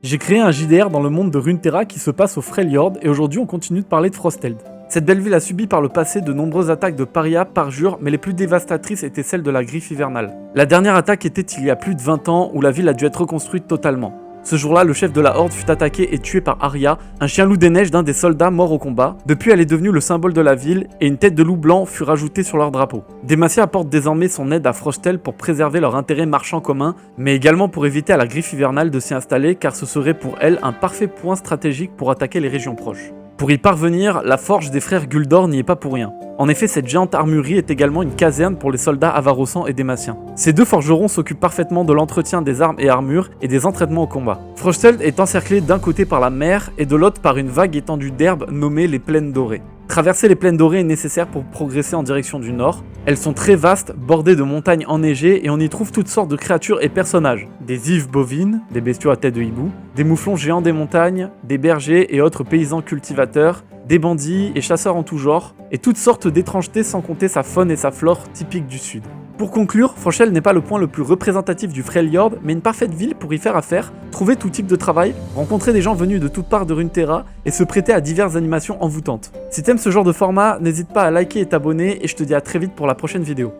J'ai créé un JDR dans le monde de Runeterra qui se passe au Freljord et aujourd'hui on continue de parler de Frosteld. Cette belle ville a subi par le passé de nombreuses attaques de parias, parjures, mais les plus dévastatrices étaient celles de la griffe hivernale. La dernière attaque était il y a plus de 20 ans où la ville a dû être reconstruite totalement. Ce jour-là, le chef de la Horde fut attaqué et tué par Arya, un chien loup des neiges d'un des soldats morts au combat. Depuis, elle est devenue le symbole de la ville et une tête de loup blanc fut rajoutée sur leur drapeau. Demacia apporte désormais son aide à Frosteld pour préserver leur intérêt marchand commun, mais également pour éviter à la griffe hivernale de s'y installer car ce serait pour elle un parfait point stratégique pour attaquer les régions proches. Pour y parvenir, la forge des frères Guldor n'y est pas pour rien. En effet, cette géante armurerie est également une caserne pour les soldats avarossans et démaciens. Ces deux forgerons s'occupent parfaitement de l'entretien des armes et armures et des entraînements au combat. Frosteld est encerclé d'un côté par la mer et de l'autre par une vague étendue d'herbes nommée les plaines dorées. Traverser les plaines dorées est nécessaire pour progresser en direction du nord. Elles sont très vastes, bordées de montagnes enneigées et on y trouve toutes sortes de créatures et personnages. Des yves bovines, des bestiaux à tête de hibou, des mouflons géants des montagnes, des bergers et autres paysans cultivateurs, des bandits et chasseurs en tout genre, et toutes sortes d'étrangetés sans compter sa faune et sa flore typiques du sud. Pour conclure, Frosteld n'est pas le point le plus représentatif du Freljord, mais une parfaite ville pour y faire affaire, trouver tout type de travail, rencontrer des gens venus de toutes parts de Runeterra et se prêter à diverses animations envoûtantes. Si t'aimes ce genre de format, n'hésite pas à liker et t'abonner et je te dis à très vite pour la prochaine vidéo.